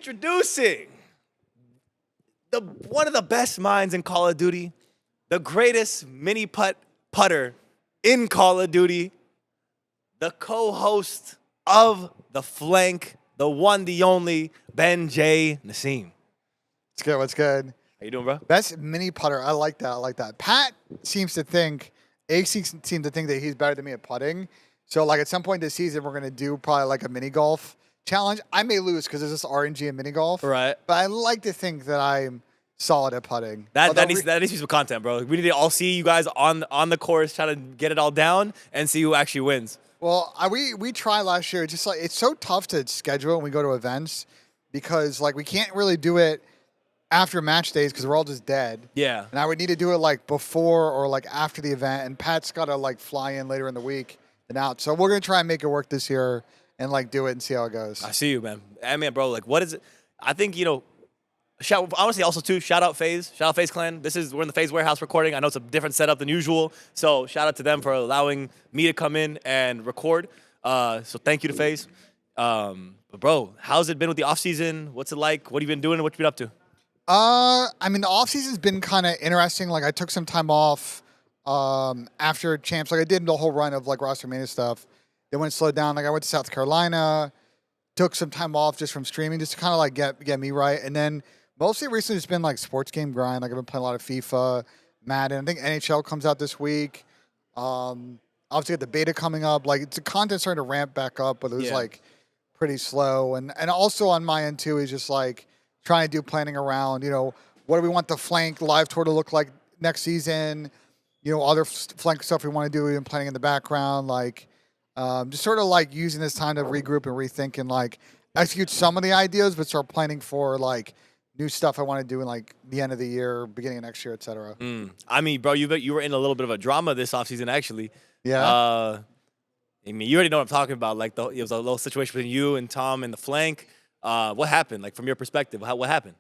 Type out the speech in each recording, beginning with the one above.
Introducing one of the best minds in Call of Duty, the greatest mini putter in Call of Duty, the co-host of The Flank, the one, the only, Ben J Nissim. What's good? What's good? How you doing, bro? Best mini putter. I like that. I like that. Pat seems to think, AC seems to think that he's better than me at putting. So, like, at some point this season, we're going to do probably like a mini golf challenge. I may lose because there's this RNG in mini golf. Right. But I like to think that I'm solid at putting. That needs to be some content, bro. We need to all see you guys on the course trying to get it all down and see who actually wins. Well, we tried last year. Just like it's so tough to schedule when we go to events because like we can't really do it after match days because we're all just dead. Yeah. And I would need to do it like before or like after the event. And Pat's got to like fly in later in the week and out. So we're gonna try and make it work this year and like do it and see how it goes. I see you, man. I mean, bro, like, what is it? I think honestly, also too, shout out FaZe Clan. We're in the FaZe warehouse recording. I know it's a different setup than usual, so shout out to them for allowing me to come in and record. So thank you to FaZe. But bro, how's it been with the off season? What's it like? What have you been doing? What you been up to? I mean, the off season's been kind of interesting. Like, I took some time off after champs. Like, I did the whole run of like roster mania stuff. Then when it slowed down, like I went to South Carolina, took some time off just from streaming, just to kind of like get me right. And then mostly recently it's been like sports game grind. Like I've been playing a lot of FIFA, Madden. I think NHL comes out this week. Obviously got the beta coming up. Like it's the content starting to ramp back up, but it was like pretty slow. And also on my end too is just like trying to do planning around, what do we want the Flank live tour to look like next season? Other Flank stuff we want to do and planning in the background. Like just sort of like using this time to regroup and rethink and like execute some of the ideas, but start planning for like new stuff I want to do in like the end of the year, beginning of next year, etc. I mean, bro, you were in a little bit of a drama this offseason, actually. Yeah. I mean, you already know what I'm talking about. Like, it was a little situation between you and Tom and the Flank. What happened? Like, from your perspective, what happened?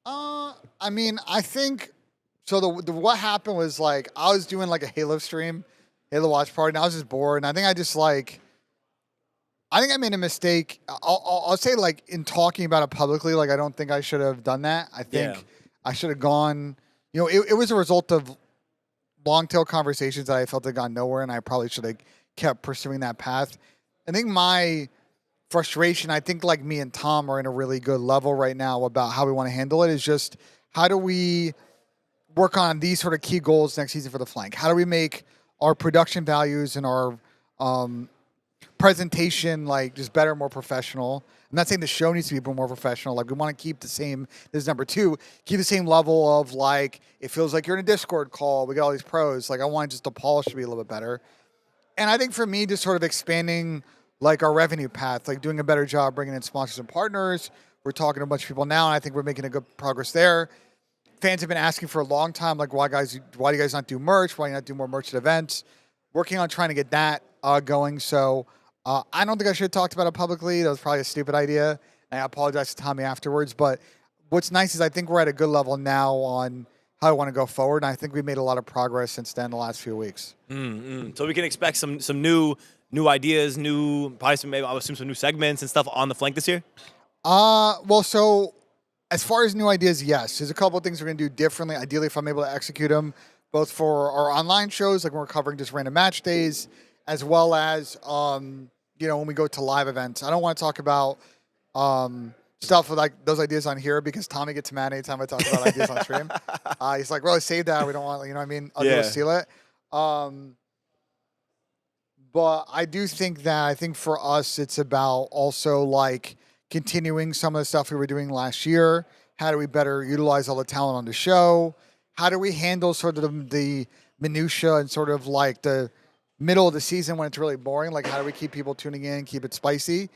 I mean, I think so. The what happened was like I was doing like a Halo stream, Halo watch party, and I was just bored. And I think I made a mistake. I'll say like in talking about it publicly, like I don't think I should have done that. I think I should have gone. It was a result of long tail conversations that I felt had gone nowhere, and I probably should have kept pursuing that path. I think my frustration, I think like me and Tom are in a really good level right now about how we want to handle it. Is just how do we work on these sort of key goals next season for the Flank? How do we make our production values and our presentation like just better, more professional? I'm not saying the show needs to be more professional. Like we want to keep the same. This is number two. Keep the same level of like it feels like you're in a Discord call. We got all these pros. Like I want just the polish to be a little bit better. And I think for me, just sort of expanding like our revenue path, like doing a better job bringing in sponsors and partners. We're talking to a bunch of people now, and I think we're making a good progress there. Fans have been asking for a long time, like why do you guys not do merch? Why not do more merch at events? Working on trying to get that going. So I don't think I should have talked about it publicly. That was probably a stupid idea. And I apologize to Tommy afterwards. But what's nice is I think we're at a good level now on how I want to go forward. And I think we've made a lot of progress since then the last few weeks. So we can expect some new ideas, probably some, maybe I would assume some new segments and stuff on the Flank this year? Well, so as far as new ideas, yes. There's a couple of things we're going to do differently. Ideally, if I'm able to execute them, both for our online shows, like when we're covering just random match days, as well as, when we go to live events. I don't want to talk about stuff with like those ideas on here because Tommy gets mad anytime I talk about ideas on stream. He's like, really, save that. We don't want, what I mean? I'll do steal it. But I do think for us, it's about also like continuing some of the stuff we were doing last year. How do we better utilize all the talent on the show? How do we handle sort of the minutia and sort of like the middle of the season when it's really boring? Like how do we keep people tuning in, keep it spicy?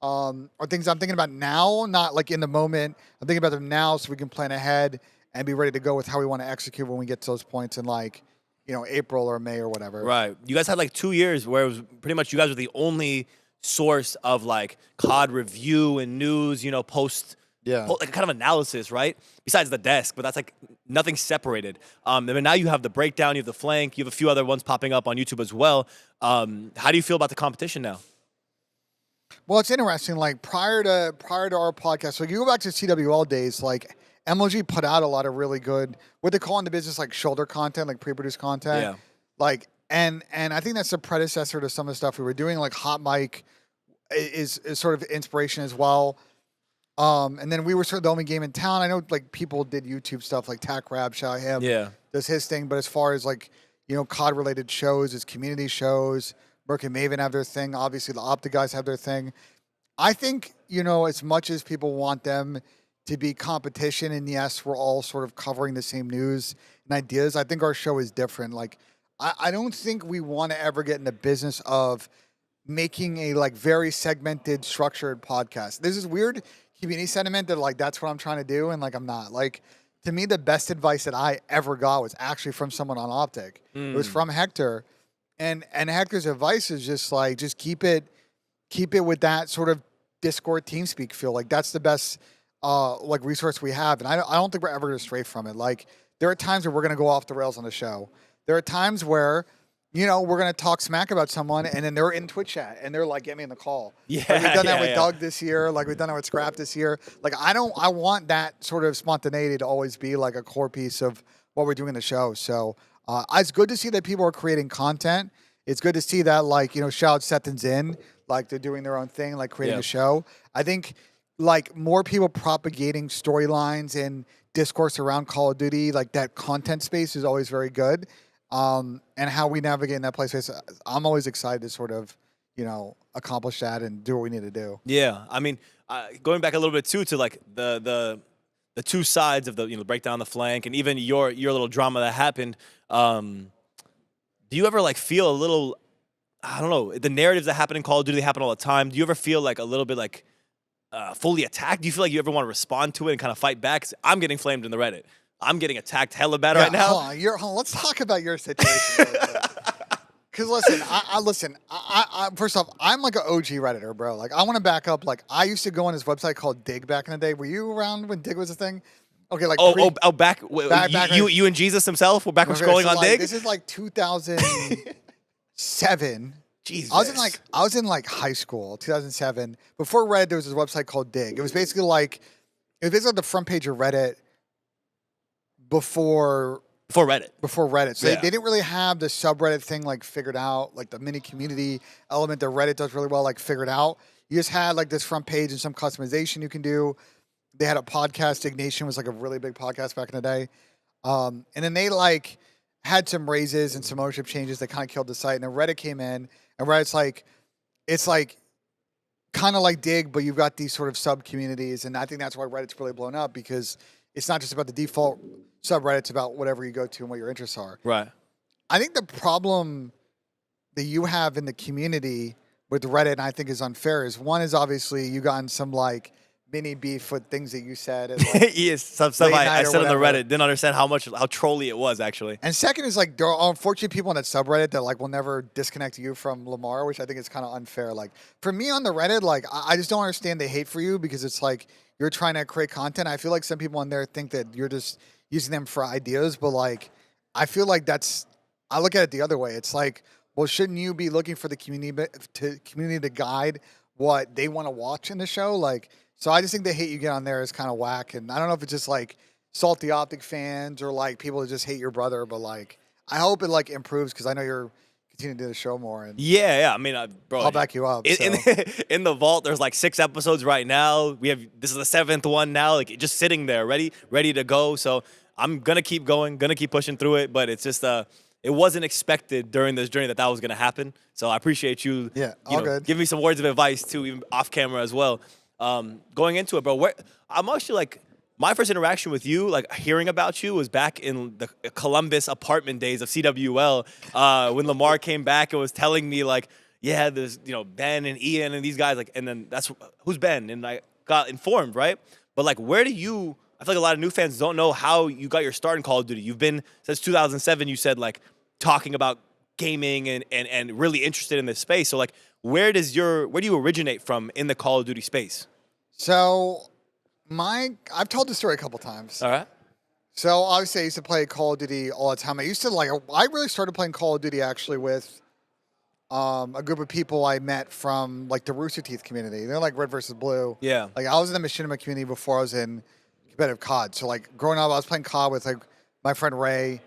Are things I'm thinking about now, not like in the moment. I'm thinking about them now so we can plan ahead and be ready to go with how we want to execute when we get to those points in like, April or May or whatever. Right. You guys had like 2 years where it was pretty much you guys were the only source of like COD review and news, post like kind of analysis, right? Besides the desk, but that's like nothing separated. And now you have the breakdown, you have the Flank, you have a few other ones popping up on YouTube as well. How do you feel about the competition now? Well, it's interesting. Like prior to our podcast, so you go back to CWL days, like MLG put out a lot of really good what they call in the business like shoulder content, like pre-produced content. Yeah. Like and I think that's the predecessor to some of the stuff we were doing. Like Hot Mic is sort of inspiration as well. And then we were sort of the only game in town. I know like people did YouTube stuff like Tack Rab, shout out him, Yeah. does his thing. But as far as like, COD related shows, it's community shows. Merc and Maven have their thing. Obviously the OpTic guys have their thing. I think, as much as people want them to be competition, and yes, we're all sort of covering the same news and ideas, I think our show is different. Like, I don't think we want to ever get in the business of making a like very segmented, structured podcast. There's this weird community sentiment that like that's what I'm trying to do, and like I'm not. Like to me, the best advice that I ever got was actually from someone on OpTic. It was from Hector, and Hector's advice is just like just keep it with that sort of Discord TeamSpeak feel. Like that's the best like resource we have, and I don't think we're ever going to stray from it. Like there are times where we're going to go off the rails on the show. There are times where we're going to talk smack about someone, and then they're in Twitch chat, and they're like, get me in the call. Yeah, like we've done that with yeah. Doug this year. Like we've done that with Scrap this year. Like I want that sort of spontaneity to always be like a core piece of what we're doing in the show. So it's good to see that people are creating content. It's good to see that like, shout out Seth and Zin, like they're doing their own thing, like creating a show. I think like more people propagating storylines and discourse around Call of Duty, like that content space is always very good. And how we navigate in that place. I'm always excited to sort of, accomplish that and do what we need to do. Yeah, I mean, going back a little bit too to like the two sides of the breakdown the flank and even your little drama that happened. Do you ever like feel a little, I don't know, the narratives that happen in Call of Duty, they happen all the time. Do you ever feel like a little bit like fully attacked? Do you feel like you ever want to respond to it and kind of fight back? 'Cause I'm getting flamed in the Reddit. I'm getting attacked hella bad right now. Hold on, let's talk about your situation. Because listen, I first off, I'm like an OG Redditor, bro. Like I want to back up. Like I used to go on this website called Dig back in the day. Were you around when Dig was a thing? Okay, like back you and Jesus himself were back when scrolling on Dig. This is like 2007. Jesus, I was in like high school, 2007. Before Reddit, there was this website called Dig. It was basically like the front page of Reddit. Before Reddit. So they didn't really have the subreddit thing like figured out, like the mini community element that Reddit does really well, like figured out. You just had like this front page and some customization you can do. They had a podcast. Ignation was like a really big podcast back in the day. And then they like had some raises and some ownership changes that kind of killed the site. And then Reddit came in, and Reddit's like, it's like kind of like Dig, but you've got these sort of sub communities. And I think that's why Reddit's really blown up, because it's not just about the default subreddit, it's about whatever you go to and what your interests are. Right. I think the problem that you have in the community with Reddit, and I think is unfair, is one is obviously you got in some like mini beef with things that you said. And, like, yes, some stuff I said on the Reddit. Didn't understand how trolly it was actually. And second is like there are unfortunate people on that subreddit that like will never disconnect you from Lamar, which I think is kind of unfair. Like for me on the Reddit, like I just don't understand the hate for you, because it's like you're trying to create content. I feel like some people on there think that you're just using them for ideas, but like I feel like I look at it the other way. It's like, well, shouldn't you be looking for the community to guide what they want to watch in the show? Like, so I just think the hate you get on there is kind of whack, and I don't know if it's just like salty OpTic fans or like people that just hate your brother, but like I hope it like improves, because I know you're continuing to do the show more. And yeah. I mean, bro, I'll back you up. In the vault, there's like 6 episodes right now. This is the 7th one now, like just sitting there, ready to go. So I'm gonna keep going, gonna keep pushing through it. But it's just it wasn't expected during this journey that was gonna happen. So I appreciate you. Yeah, all good. Give me some words of advice too, even off camera as well. Going into it, bro. I'm actually like, my first interaction with you, like hearing about you, was back in the Columbus apartment days of CWL, when Lamar came back and was telling me like, yeah, there's Ben and Ian and these guys, like, and then that's who's Ben, and I got informed, right? But like, where do you? I feel like a lot of new fans don't know how you got your start in Call of Duty. You've been since 2007. You said like talking about gaming and really interested in this space. So like, where do you originate from in the Call of Duty space? So I've told this story a couple times. All right. So obviously I used to play Call of Duty all the time. I really started playing Call of Duty actually with a group of people I met from like the Rooster Teeth community. They're like Red versus Blue. Yeah. Like I was in the Machinima community before I was in competitive COD. So like growing up, I was playing COD with like my friend Ray.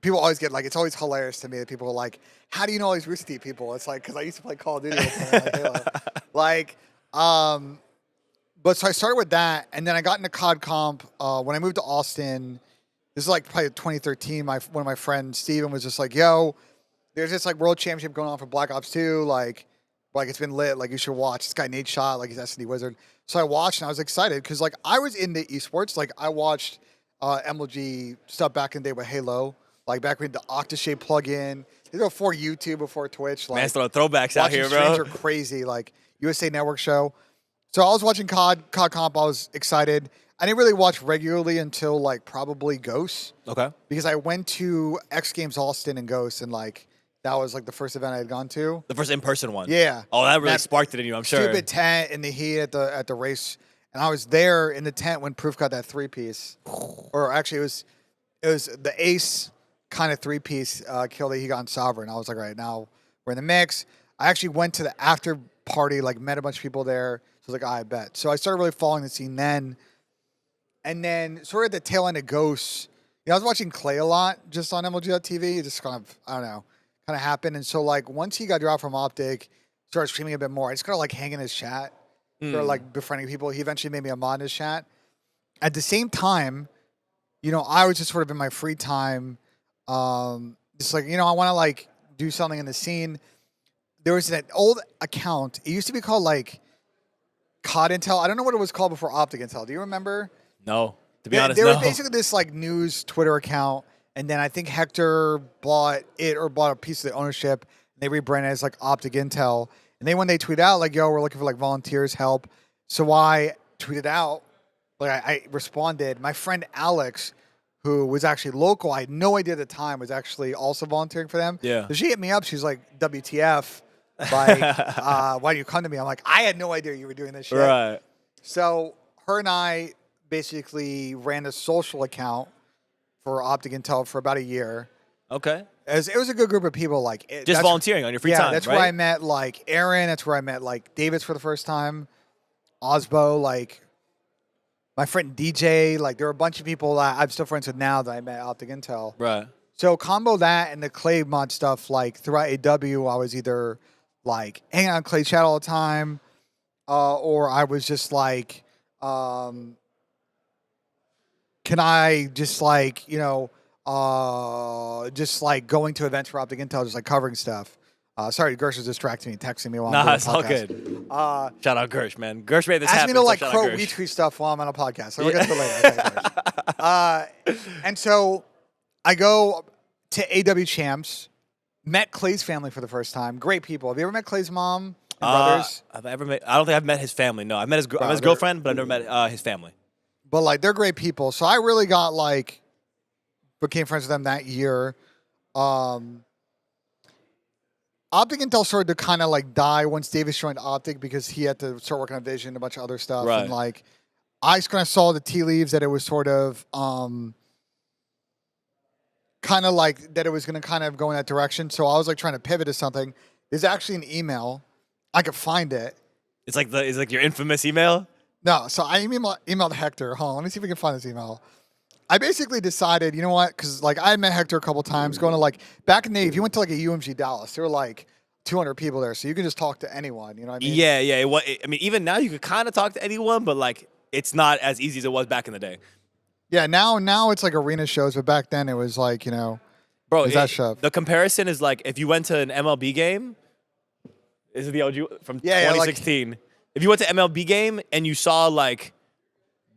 People always get like, it's always hilarious to me that people are like, how do you know all these Rooster Teeth people? It's like, because I used to play Call of Duty with them, like Halo. Like, but so I started with that, and then I got into COD Comp when I moved to Austin. This is like probably 2013. One of my friends, Steven, was just like, yo, there's this like world championship going on for Black Ops 2. Like it's been lit. Like you should watch. This guy Nate Shot, like he's S&D Wizard. So I watched and I was excited because like I was into esports. Like I watched MLG stuff back in the day with Halo. Like back when the Octashade plugin. These are before YouTube, before Twitch. Like, Man, throwing throwbacks out here, bro. Streams are crazy. Like USA Network show. So I was watching COD Comp. I was excited. I didn't really watch regularly until like probably Ghost. Okay. Because I went to X Games Austin and Ghost, and like that was like the first event I had gone to. The first in-person one. Yeah. Oh, that really sparked it in you, I'm sure. Stupid tent in the heat at the race, and I was there in the tent when Proof got that 3-piece, or actually it was the Ace kind of 3-piece kill that he got on Sovereign. I was like, all right, now we're in the mix. I actually went to the after party, like met a bunch of people there. So I was like, I bet. So I started really following the scene then. And then sort of at the tail end of Ghosts, I was watching Clay a lot just on MLG.TV. It just kind of, I don't know, kind of happened. And so like once he got dropped from OpTic, started streaming a bit more. I just started like hanging his chat, started like befriending people. He eventually made me a mod in his chat. At the same time, I was just sort of in my free time, just like, I want to like do something in the scene. There was an old account. It used to be called like COD Intel. I don't know what it was called before OpTic Intel. Do you remember? No. To be honest, there no. was basically this like news Twitter account, and then I think Hector bought it or bought a piece of the ownership, and they rebranded it as like OpTic Intel. And then when they tweet out like, yo, we're looking for like volunteers, help. So I tweeted out, like I responded. My friend Alex, who was actually local, I had no idea at the time, was actually also volunteering for them. Yeah. So she hit me up. She's like, WTF, like, why do you come to me? I'm like, I had no idea you were doing this shit. Right. So her and I basically ran a social account for OpTic Intel for about a year. Okay. It was a good group of people. Like just volunteering on your free time. Yeah, that's right? where I met like Aaron. That's where I met like Davis for the first time. Osbo, like my friend DJ. Like there were a bunch of people that I'm still friends with now that I met at OpTic Intel. Right. So combo that and the Clay mod stuff. Like throughout AW, I was either like hanging on Clay chat all the time, or I was just like, can I just like, just like going to events for OpTic Intel, just like covering stuff. Sorry, Gursh is distracting me, texting me while I'm doing it's a all podcast. good. Shout out Gursh, man. Gursh made this happen. Ask me to like so crow shout out Gursh. retweet stuff while I'm on a podcast. So we'll get to it later. Okay, and so I go to AW Champs, met Clay's family for the first time. Great people. Have you ever met Clay's mom and brothers? I don't think I've met his family. No, I've met his girlfriend, but I've never met his family. But like they're great people. So I really got like became friends with them that year. OpTic Intel started to kind of like die once Davis joined OpTic because he had to start working on Vision and a bunch of other stuff. Right. And like I just kind of saw the tea leaves that it was sort of kind of like that it was going to kind of go in that direction. So I was like trying to pivot to something. There's actually an email. I could find it. It's like your infamous email. No, so I emailed Hector. Hold on, let me see if we can find this email. I basically decided, you know what? Because like I had met Hector a couple times, going to like back in the day, if you went to like a UMG Dallas, there were like 200 people there, so you could just talk to anyone. You know what I mean? Yeah. I mean, even now you could kind of talk to anyone, but like it's not as easy as it was back in the day. Yeah, now it's like arena shows, but back then it was like, Bro, that shove. The comparison is like if you went to an MLB game. This is the OG from 2016. If you went to MLB game and you saw like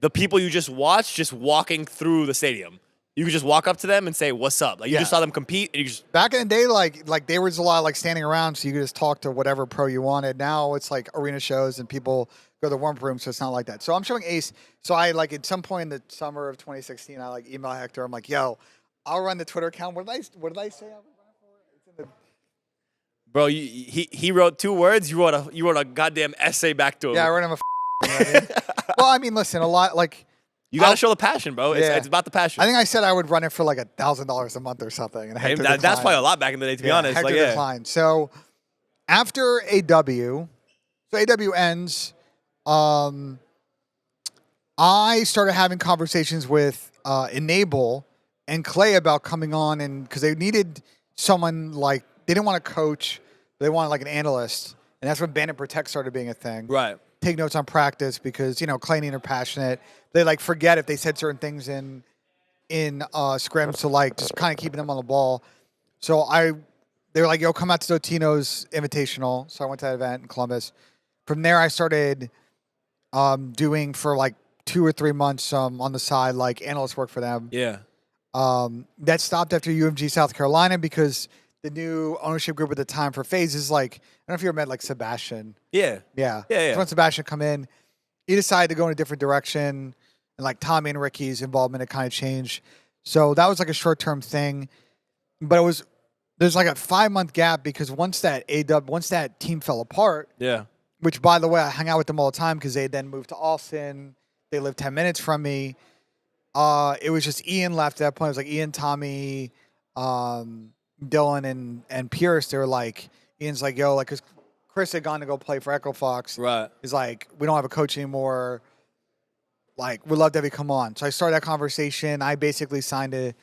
the people you just watched just walking through the stadium, you could just walk up to them and say, "What's up?" Like you just saw them compete, and you just back in the day, like there was a lot of like standing around, so you could just talk to whatever pro you wanted. Now it's like arena shows and people go to the warm-up room, so it's not like that. So I'm showing Ace. So I like at some point in the summer of 2016, I like email Hector. I'm like, "Yo, I'll run the Twitter account." What did I say? I was running for? It's in the Bro, he wrote 2 words. You wrote a goddamn essay back to him. Yeah, I wrote him a. You know what I mean? Well, I mean, listen, a lot like You got to show the passion, bro. Yeah. It's about the passion. I think I said I would run it for like $1,000 a month or something. And Hector That's declined. probably a lot back in the day, to be honest. Hector declined. So after AW ends, I started having conversations with Enable and Clay about coming on, and because they needed someone like, they didn't want a coach, they wanted like an analyst, and that's when Ban and Protect started being a thing. Right. Take notes on practice because Clay and Ian are passionate. They like forget if they said certain things in scrims, so like just kind of keeping them on the ball. So they were like, yo, come out to Dotino's Invitational. So I went to that event in Columbus. From there, I started doing for like 2 or 3 months on the side, like analyst work for them. Yeah. That stopped after UMG South Carolina because the new ownership group at the time for FaZe is like, I don't know if you ever met like Sebastian. Yeah. Yeah. Yeah. So when Sebastian come in, he decided to go in a different direction, and like Tommy and Ricky's involvement had kind of changed. So that was like a short-term thing, but there's like a 5-month gap because once that team fell apart, Yeah. which by the way, I hung out with them all the time because they then moved to Austin. They lived 10 minutes from me. It was just Ian left at that point. It was like Ian, Tommy, Dylan, and Pierce. They were like, Ian's like, yo, like, because Chris had gone to go play for Echo Fox. Right. He's like, we don't have a coach anymore. Like, we'd love to have you come on. So I started that conversation. I basically signed a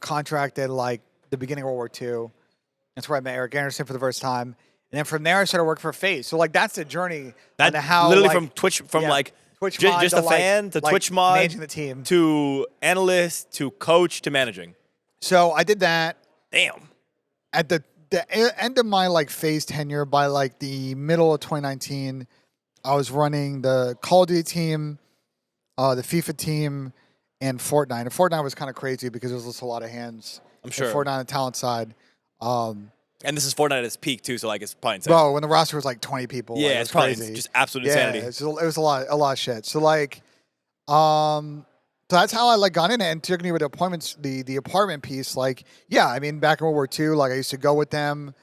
contract at like the beginning of World War II. That's where I met Eric Anderson for the first time. And then from there, I started working for FaZe. So like, that's the journey. That how literally like, from Twitch, like Twitch just mod a fan to like Twitch mod managing the team to analyst to coach to managing. So I did that. Damn. At the end of my like FaZe tenure, by like the middle of 2019, I was running the Call of Duty team, the FIFA team, and Fortnite. And Fortnite was kind of crazy because there was just a lot of hands. I'm sure. Fortnite on the talent side. And this is Fortnite at its peak too, so like it's probably insane. Bro, when the roster was like 20 people. Yeah, like, it's probably crazy. just absolute insanity. It was a lot of shit. So like, so that's how I like got in it. And talking with the appointments, the apartment piece, like, yeah, I mean, back in World War II, like I used to go with them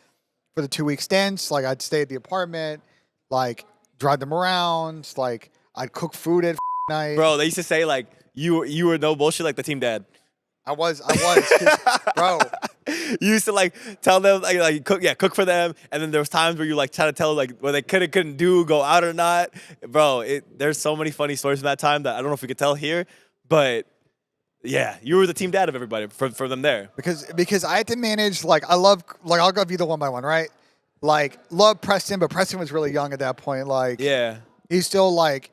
for the 2-week stints. Like I'd stay at the apartment, like drive them around, like I'd cook food at night. Bro, they used to say like you were no bullshit like the team dad. I was, 'cause, bro. You used to like tell them like cook for them, and then there was times where you like try to tell them like what they couldn't do, go out or not. Bro, there's so many funny stories from that time that I don't know if we could tell here, but yeah, you were the team dad of everybody for them there. Because I had to manage I'll go through the one by one, right? Like love Preston, but Preston was really young at that point. Like Yeah. he's still like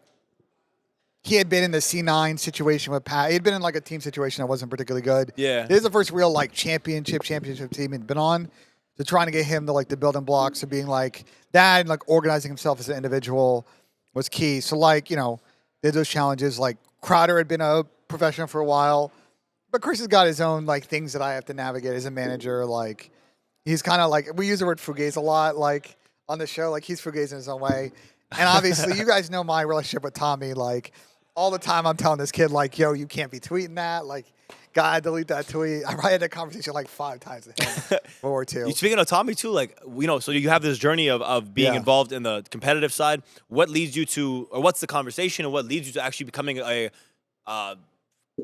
he had been in the C9 situation with Pat. He had been in like a team situation that wasn't particularly good. Yeah. This is the first real like championship team he'd been on. So trying to get him to like the building blocks of being like that and like organizing himself as an individual was key. So like, there's those challenges. Like Crowder had been a professional for a while, but Chris has got his own like things that I have to navigate as a manager. Like he's kind of like, we use the word fugazi a lot, like on the show, like he's fugazi in his own way. And obviously you guys know my relationship with Tommy. Like all the time I'm telling this kid like, yo, you can't be tweeting that. Like, God, delete that tweet. I probably had that conversation like 5 times with him. World War II. Speaking of Tommy too, like so you have this journey of being involved in the competitive side. What leads you to, or what's the conversation, and what leads you to actually becoming a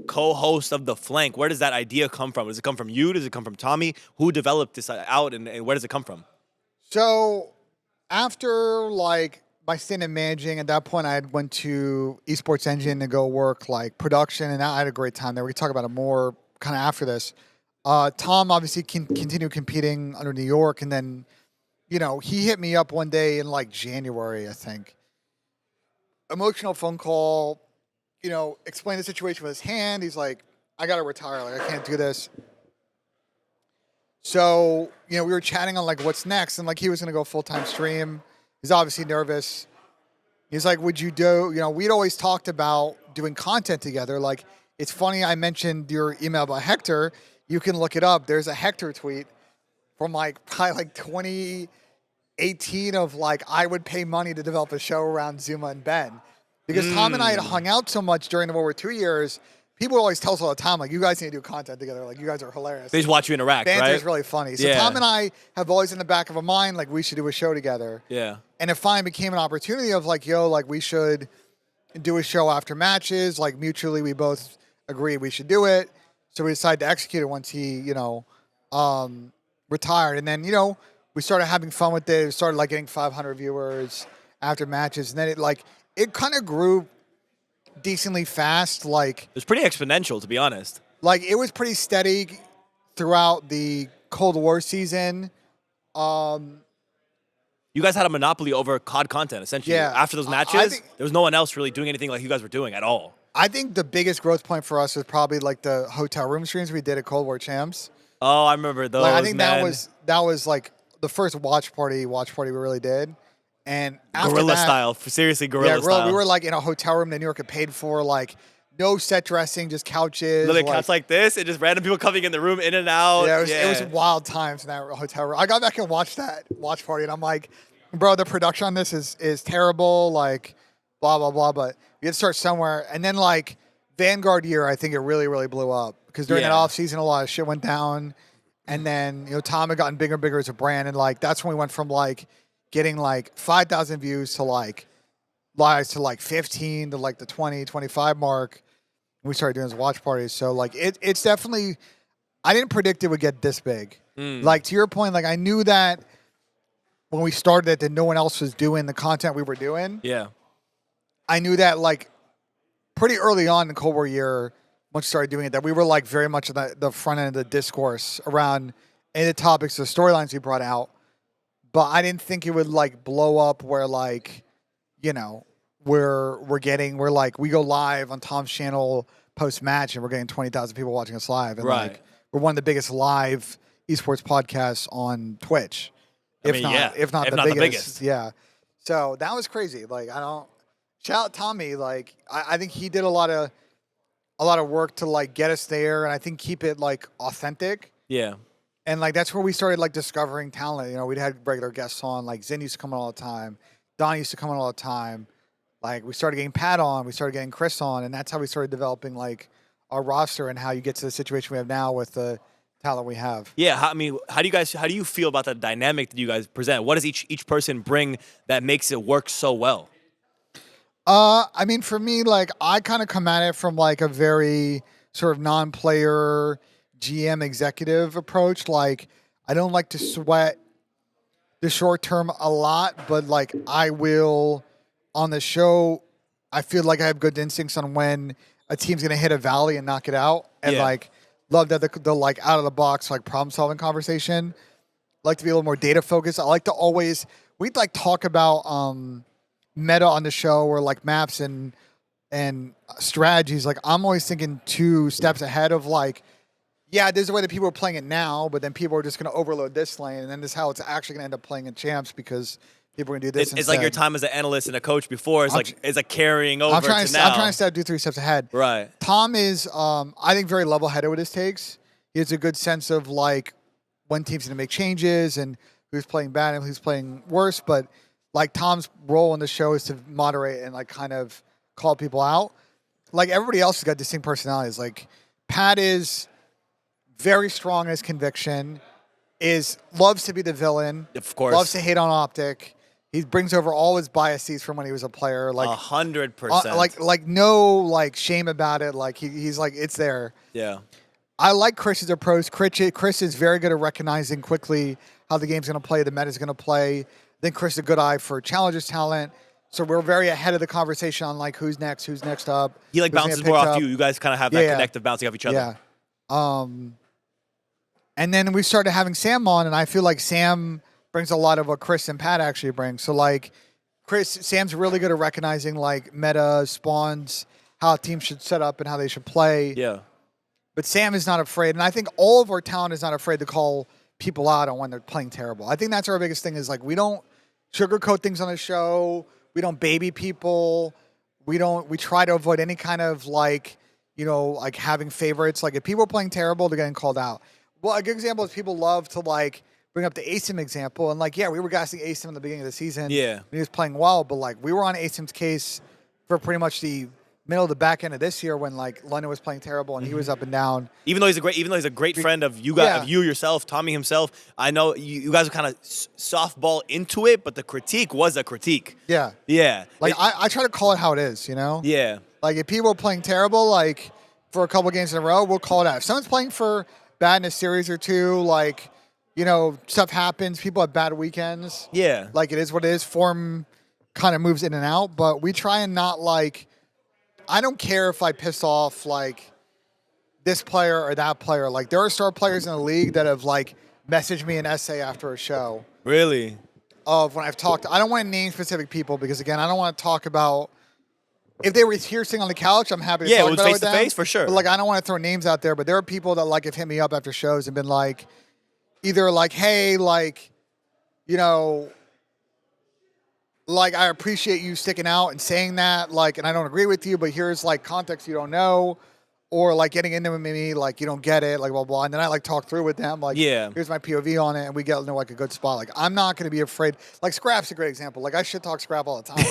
co-host of The Flank? Where does that idea come from? Does it come from you? Does it come from Tommy? Who developed this out, and where does it come from? So after like my stint in managing, at that point I went to Esports Engine to go work like production, and I had a great time there. We can talk about it more kind of after this. Tom obviously continued competing under New York, and then, he hit me up one day in like January, I think. Emotional phone call, explained the situation with his hand. He's like, I got to retire. Like, I can't do this. So, we were chatting on like what's next, and like he was going to go full-time stream. He's obviously nervous. He's like, would you do, we'd always talked about doing content together. Like, it's funny I mentioned your email about Hector. You can look it up. There's a Hector tweet from like probably like 2018 of like, I would pay money to develop a show around ZooMaa and Ben. Because Tom and I had hung out so much during the World War II years, people always tell us all the time, like, you guys need to do content together. Like, you guys are hilarious. They just watch you interact, Banter right? is really funny. So Tom and I have always in the back of our mind, like, we should do a show together. Yeah. And it finally became an opportunity of like, yo, like we should do a show after matches. Like mutually, we both agreed we should do it. So we decided to execute it once he, retired. And then, we started having fun with it. We started like getting 500 viewers after matches. And then it kind of grew decently fast. Like It was pretty exponential, to be honest. Like it was pretty steady throughout the Cold War season. You guys had a monopoly over COD content, essentially. Yeah. After those matches, there was no one else really doing anything like you guys were doing at all. I think the biggest growth point for us was probably like the hotel room streams we did at Cold War Champs. Oh, I remember those. Like, I think man. that was like the first watch party we really did. And after Guerrilla that, style. Seriously, guerrilla style. We were like in a hotel room that New York had paid for, like no set dressing, just couches. Literally couch like this, and just random people coming in the room, in and out. Yeah, it was wild times in that hotel room. I got back and watched that watch party, and I'm like, bro, the production on this is terrible, like blah, blah, blah. But we had to start somewhere. And then like Vanguard year, I think it really, really blew up. Because during that off season, a lot of shit went down. And then, Tom had gotten bigger and bigger as a brand. And like that's when we went from like getting like 5,000 views to like lives to like 15 to like the 20, 25 mark. We started doing those watch parties. So like it's definitely, I didn't predict it would get this big. Like to your point, like I knew that when we started it that no one else was doing the content we were doing. Yeah. I knew that like pretty early on in the Cold War year, once we started doing it, that we were like very much at the front end of the discourse around any of the topics, the storylines we brought out. But I didn't think it would like blow up where like, we're like, we go live on Tom's channel post match and we're getting 20,000 people watching us live. And like, we're one of the biggest live esports podcasts on Twitch. If not the biggest. Yeah. So that was crazy. Like, shout out Tommy. Like, I think he did a lot of work to like get us there, and I think keep it like authentic. Yeah. And like that's where we started like discovering talent. We'd had regular guests on, like Zin used to come on all the time, Don used to come on all the time. Like we started getting Pat on, we started getting Chris on, and that's how we started developing like our roster and how you get to the situation we have now with the talent we have. Yeah, how do you feel about the dynamic that you guys present? What does each person bring that makes it work so well? I mean, for me, like I kind of come at it from like a very sort of non-player GM executive approach. Like I don't like to sweat the short term a lot, but like I will on the show. I feel like I have good instincts on when a team's gonna hit a valley and knock it out, and like love that the like out of the box like problem solving conversation. Like to be a little more data focused. I like to always we'd like talk about meta on the show or like maps and strategies. Like I'm always thinking 2 steps ahead of like, yeah, this is the way that people are playing it now, but then people are just going to overload this lane, and then this is how it's actually going to end up playing in champs because people are going to do this. It's like your time as an analyst and a coach before is like carrying over to now. I'm trying to do 3 steps ahead. Right. Tom is, I think, very level-headed with his takes. He has a good sense of like when teams going to make changes and who's playing bad and who's playing worse. But like Tom's role in the show is to moderate and like kind of call people out. Like everybody else has got distinct personalities. Like Pat is very strong in his conviction, loves to be the villain. Of course. Loves to hate on OpTic. He brings over all his biases from when he was a player. Like 100%. Like no like shame about it. Like he's like, it's there. Yeah. I like Chris's approach. Chris is very good at recognizing quickly how the game's going to play, the meta's going to play. Then Chris has a good eye for challengers talent. So we're very ahead of the conversation on like who's next up. He like bounces more off you. You guys kind of have that connective bouncing off each other. Yeah. And then we started having Sam on, and I feel like Sam brings a lot of what Chris and Pat actually bring. So like Sam's really good at recognizing like meta spawns, how a team should set up and how they should play. Yeah. But Sam is not afraid, and I think all of our talent is not afraid to call people out on when they're playing terrible. I think that's our biggest thing is like we don't sugarcoat things on the show. We don't baby people. We try to avoid any kind of like, like having favorites. Like if people are playing terrible, they're getting called out. Well, a good example is people love to like bring up the Asim example. And like, yeah, we were gassing Asim in the beginning of the season. Yeah. He was playing well, but like we were on Asim's case for pretty much the middle of the back end of this year when like London was playing terrible and he was up and down. Even though he's a great friend of you guys, Yeah. of you yourself, Tommy himself. I know you guys are kind of softball into it, but the critique was a critique. Yeah. Yeah. Like I try to call it how it is, you know? Yeah. Like if people are playing terrible, like for a couple games in a row, we'll call it out. If someone's playing for bad in a series or two, like, you know, stuff happens. People have bad weekends. Yeah. Like it is what it is. Form kind of moves in and out, but we try and not like, I don't care if I piss off like this player or that player. Like there are star players in the league that have like messaged me an essay after a show. Really? Of when I've talked, I don't want to name specific people because again, I don't want to talk about, if they were here sitting on the couch, I'm happy to talk about it with them. face to face for sure. But like, I don't want to throw names out there, but there are people that like have hit me up after shows and been like, either like, hey, like, you know, like I appreciate you sticking out and saying that, like, and I don't agree with you, but here's like context you don't know, or like getting into me, like you don't get it, like blah blah. And then I like talk through with them, like, Yeah. here's my POV on it, and we get into like a good spot. Like I'm not going to be afraid. Like Scrap's a great example. Like I shit talk Scrap all the time.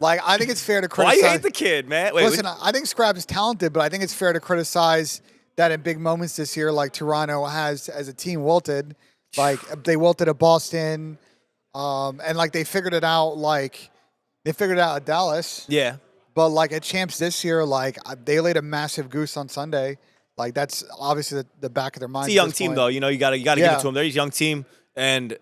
Like I think it's fair to Why criticize. you hate the kid, man? Wait, Listen, I think Scrap is talented, but I think it's fair to criticize that in big moments this year, like Toronto has as a team wilted. Like they wilted at Boston, and like they figured it out. Like they figured it out at Dallas. yeah. But like at champs this year, like they laid a massive goose on Sunday. Like that's obviously the back of their mind. It's a young team, though. You know, you gotta give it to them. They're a young team, and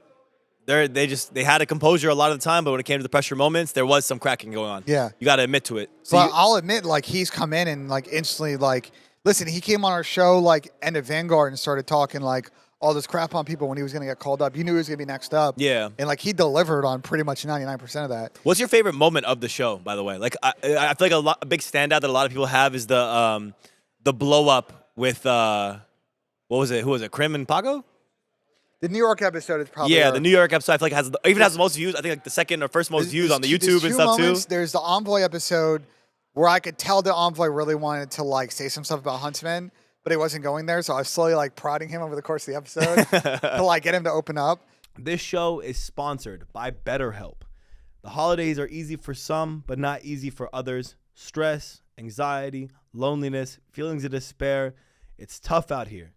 they had a composure a lot of the time. But when it came to the pressure moments, there was some cracking going on. Yeah. You got to admit to it. So But I'll admit, like he's come in and like instantly, like listen, he came on our show like end of Vanguard and started talking like all this crap on people when he was going to get called up. You knew he was going to be next up. Yeah. And like he delivered on pretty much 99% of that. What's your favorite moment of the show, by the way? Like I feel like a big standout that a lot of people have is the blow up with what was it? Who was it? Krim and Pago? The New York episode is probably Yeah, the New York episode I feel like has the most views. I think like the second or first most views on the YouTube and stuff too. There's the Envoy episode where I could tell the Envoy really wanted to like say some stuff about Huntsman, but he wasn't going there. So I was slowly like prodding him over the course of the episode to like get him to open up. This show is sponsored by BetterHelp. The holidays are easy for some, but not easy for others. Stress, anxiety, loneliness, feelings of despair. It's tough out here.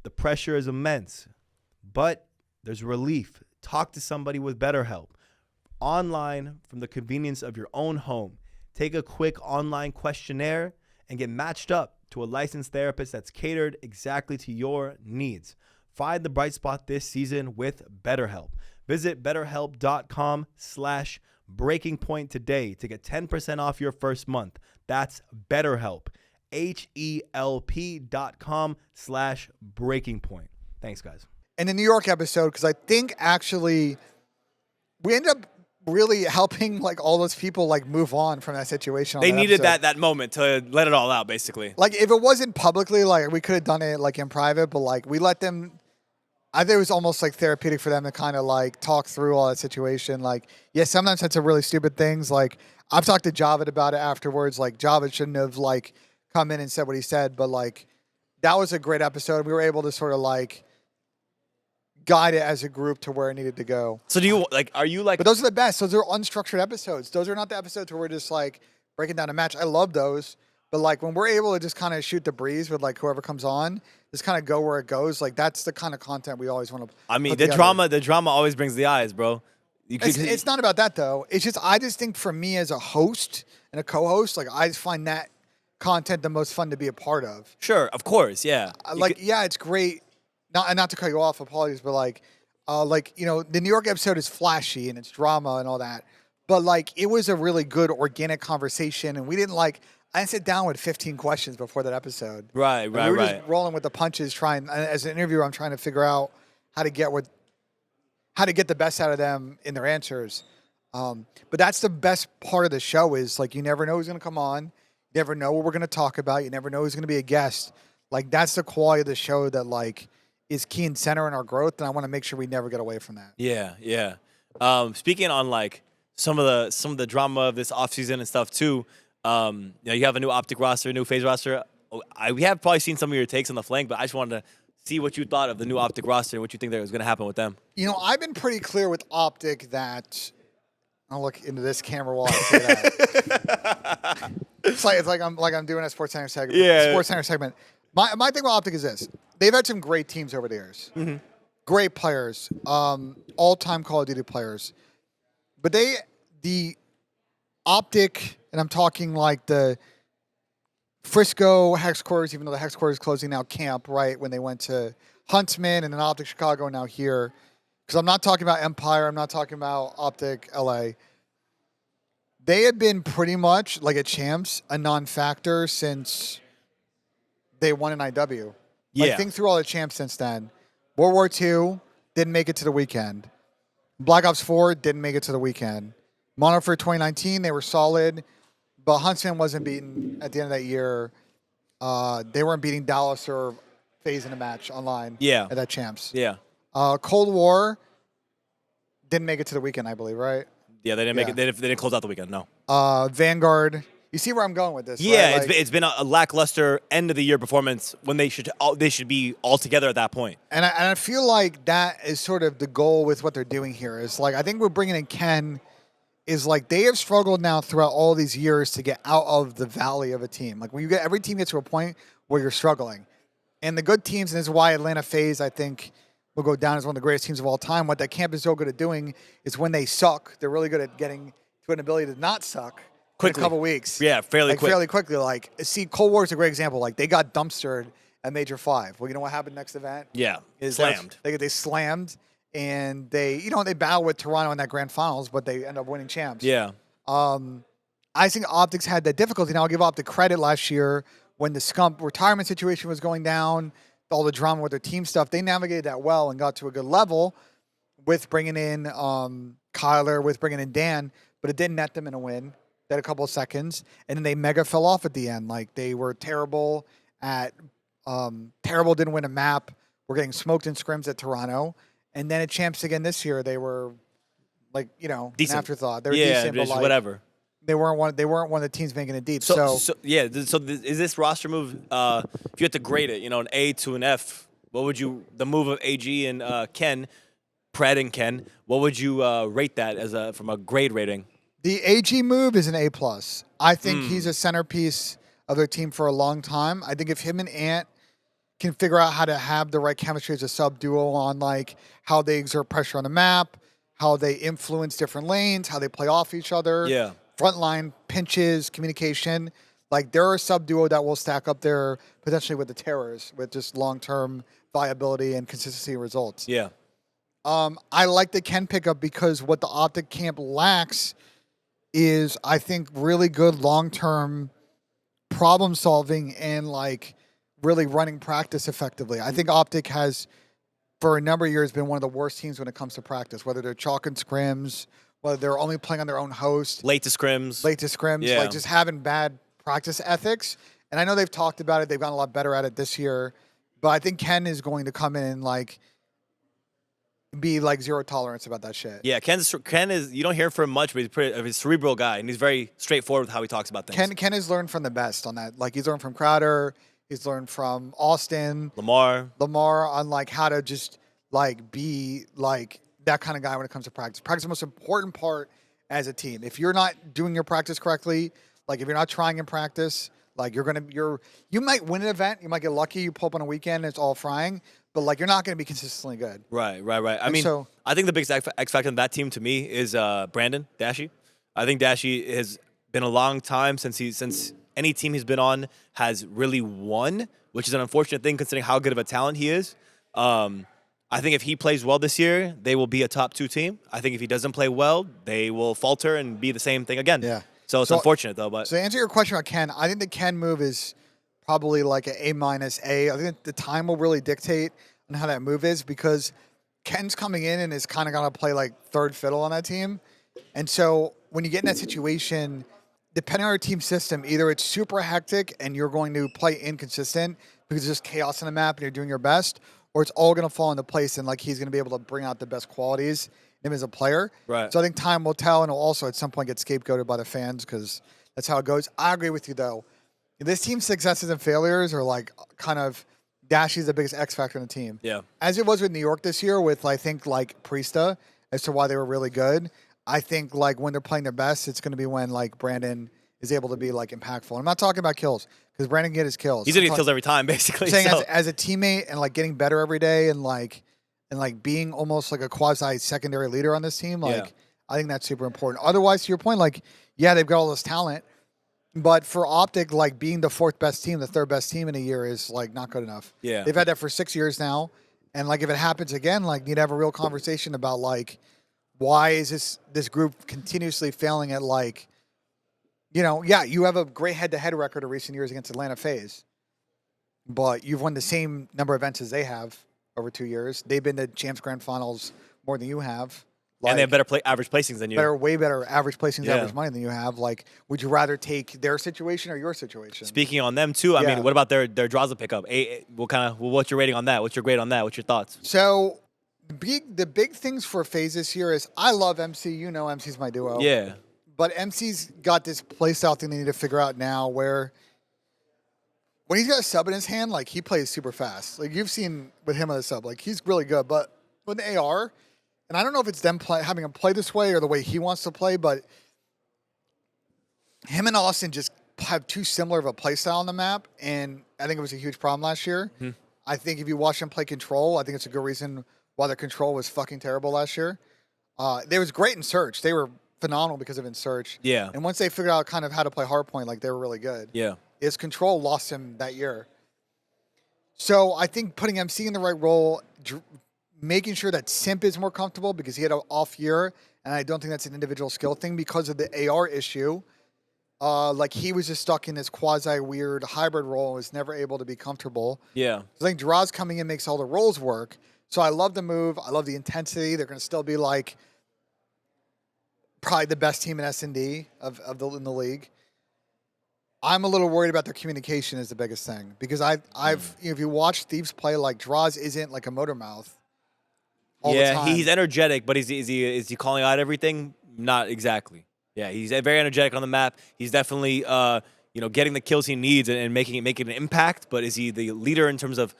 The pressure is immense, but there's relief. Talk to somebody with BetterHelp. Online from the convenience of your own home. Take a quick online questionnaire and get matched up to a licensed therapist that's catered exactly to your needs. Find the bright spot this season with BetterHelp. Visit BetterHelp.com/breakingpoint today to get 10% off your first month. That's BetterHelp. HELP.com/breakingpoint. Thanks, guys. And the New York episode, because I think actually we ended up really helping like all those people like move on from that situation. They needed that moment to let it all out, basically. Like if it wasn't publicly, like we could have done it like in private, but like we let them. I think it was almost like therapeutic for them to kind of like talk through all that situation. Like, yeah, sometimes that's a really stupid things. Like I've talked to Javed about it afterwards. Like Javed shouldn't have like come in and said what he said, but like that was a great episode. We were able to sort of like guide it as a group to where it needed to go. So do you like? Are you like? But those are the best. Those are unstructured episodes. Those are not the episodes where we're just like breaking down a match. I love those. But like when we're able to just kind of shoot the breeze with like whoever comes on, just kind of go where it goes. Like that's the kind of content we always want to. I mean, the drama always brings the eyes, bro. It's not about that though. It's just I just think for me as a host and a co-host, like I just find that content the most fun to be a part of. Sure, of course, yeah. Yeah, it's great. Not to cut you off, apologies, but like you know, the New York episode is flashy and it's drama and all that, but like it was a really good organic conversation, and we didn't like. I didn't sit down with 15 questions before that episode. Right. We were just rolling with the punches, trying. As an interviewer, I'm trying to figure out how to get the best out of them in their answers. But that's the best part of the show is like you never know who's going to come on, you never know what we're going to talk about, you never know who's going to be a guest. Like that's the quality of the show that like is key and center in our growth, and I want to make sure we never get away from that. Yeah. Speaking on like some of the drama of this offseason and stuff too. You know, you have a new OpTic roster, a new FaZe roster. We have probably seen some of your takes on the flank, but I just wanted to see what you thought of the new OpTic roster and what you think that was going to happen with them. You know, I've been pretty clear with OpTic that I'll look into this camera while I say that. it's like I'm doing a Sports Center segment. Yeah. Sports Center segment. My thing with OpTic is this: they've had some great teams over the years, great players, all-time Call of Duty players, but the OpTic, and I'm talking like the Frisco HecZ, even though the HecZ is closing now, camp, right, when they went to Huntsman and then OpTic Chicago, now here. Because I'm not talking about Empire, I'm not talking about OpTic LA. They have been pretty much, like at Champs, a non-factor since they won an IW. Yeah. Like, think through all the Champs since then. World War II didn't make it to the weekend. Black Ops 4 didn't make it to the weekend. Modern Warfare 2019, they were solid. But Huntsman wasn't beaten at the end of that year. They weren't beating Dallas or FaZe in a match online at that Champs. Yeah. Cold War didn't make it to the weekend, I believe, right? Yeah, they didn't make it. They didn't close out the weekend. No. Vanguard. You see where I'm going with this? Yeah, right? Like, it's been a lackluster end of the year performance when they should be all together at that point. And I feel like that is sort of the goal with what they're doing here. Is like I think we're bringing in Ken. Is like they have struggled now throughout all these years to get out of the valley of a team. Like when you get every team gets to a point where you're struggling, and the good teams, and this is why Atlanta FaZe I think will go down as one of the greatest teams of all time. What that camp is so good at doing is when they suck, they're really good at getting to an ability to not suck Quickly. in a couple weeks. Yeah, fairly quickly. Like see, Cold War is a great example. Like they got dumpstered at Major 5. Well, you know what happened next event? Yeah, Is slammed. They slammed. And they battled with Toronto in that grand finals, but they end up winning champs. Yeah. I think OpTic's had that difficulty. Now I'll give OpTic credit last year when the Scump retirement situation was going down, all the drama with their team stuff. They navigated that well and got to a good level with bringing in Kyler, with bringing in Dan, but it didn't net them in a win. They had a couple of seconds, and then they mega fell off at the end. Like they were terrible, didn't win a map. We're getting smoked in scrims at Toronto. And then at Champs again this year, they were like, decent. An afterthought. They were decent, but like, whatever. They weren't one of the teams making it deep. So is this roster move? If you had to grade it, an A to an F, what would you? The move of AG and Ken, Pred and Ken, what would you rate that as from a grade rating? The AG move is an A+. I think he's a centerpiece of their team for a long time. I think if him and Ant can figure out how to have the right chemistry as a sub duo on like how they exert pressure on the map, how they influence different lanes, how they play off each other. Yeah. Frontline pinches, communication. Like they're a sub duo that will stack up there potentially with the Terrors with just long-term viability and consistency of results. Yeah. I like the Ken pickup because what the OpTic camp lacks is I think really good long-term problem solving and like really running practice effectively. I think OpTic has, for a number of years, been one of the worst teams when it comes to practice, whether they're chalk and scrims, whether they're only playing on their own host. Late to scrims, yeah. Like just having bad practice ethics. And I know they've talked about it. They've gotten a lot better at it this year. But I think Ken is going to come in and like be like zero tolerance about that shit. Yeah, Ken is, you don't hear from him much, but he's a cerebral guy, and he's very straightforward with how he talks about things. Ken has learned from the best on that. Like he's learned from Crowder. He's learned from Austin, Lamar on like how to just like be like that kind of guy when it comes to practice. Practice is the most important part as a team. If you're not doing your practice correctly, like if you're not trying in practice, like you might win an event, you might get lucky, you pull up on a weekend and it's all frying, but like you're not going to be consistently good. Right. I think the biggest X factor in that team to me is Brandon Dashy. I think Dashy has been a long time since any team he's been on has really won, which is an unfortunate thing considering how good of a talent he is. I think if he plays well this year, they will be a top 2 team. I think if he doesn't play well, they will falter and be the same thing again. Yeah. So it's unfortunate though. But so to answer your question about Ken, I think the Ken move is probably like an A-. I think the time will really dictate on how that move is because Ken's coming in and is kind of going to play like third fiddle on that team. And so when you get in that situation, depending on your team system, either it's super hectic and you're going to play inconsistent because there's just chaos on the map and you're doing your best, or it's all going to fall into place and like he's going to be able to bring out the best qualities in him as a player. Right. So I think time will tell, and he'll also at some point get scapegoated by the fans because that's how it goes. I agree with you though. This team's successes and failures are like kind of Dashy's the biggest X factor in the team. Yeah. As it was with New York this year with I think like Priesta as to why they were really good. I think like when they're playing their best, it's going to be when like Brandon is able to be like impactful. I'm not talking about kills because Brandon get his kills. He's gonna get kills every time, basically. I'm saying so. as a teammate and like getting better every day and like being almost like a quasi secondary leader on this team. Like I think that's super important. Otherwise, to your point, like they've got all this talent, but for OpTic, like being the fourth best team, the third best team in a year is like not good enough. Yeah, they've had that for 6 years now, and like if it happens again, like need to have a real conversation about like why is this group continuously failing at like. You have a great head-to-head record of recent years against Atlanta FaZe, but you've won the same number of events as they have over 2 years. They've been to Champs Grand Finals more than you have. Like, and they have better average placings than you. Way better average placings, average money than you have. Like, would you rather take their situation or your situation? Speaking on them too, I mean, what about their Drazah pickup? What's your rating on that? What's your grade on that? What's your thoughts? So, the big things for FaZe this year is I love MC. MC's my duo. Yeah. But MC's got this playstyle thing they need to figure out now where when he's got a sub in his hand, like he plays super fast. Like you've seen with him on the sub, like he's really good. But with the AR, and I don't know if it's them having him play this way or the way he wants to play, but him and Austin just have too similar of a playstyle on the map. And I think it was a huge problem last year. I think if you watch them play Control, I think it's a good reason why their Control was fucking terrible last year. They was great in Search. They were phenomenal because of in Search. Yeah. And once they figured out kind of how to play hardpoint, like they were really good. Yeah. His Control lost him that year. So I think putting MC in the right role, making sure that Simp is more comfortable because he had an off year, and I don't think that's an individual skill thing because of the AR issue. Like he was just stuck in this quasi weird hybrid role and was never able to be comfortable. Yeah. So I think Drazah coming in makes all the roles work. So I love the move. I love the intensity. They're going to still be like probably the best team in S&D in the league. I'm a little worried about their communication is the biggest thing because if you watch Thieves play, like Drazah isn't like a motor mouth all the time. He's energetic, but is he calling out everything? Not exactly. Yeah, he's very energetic on the map. He's definitely getting the kills he needs and making an impact. But is he the leader in terms of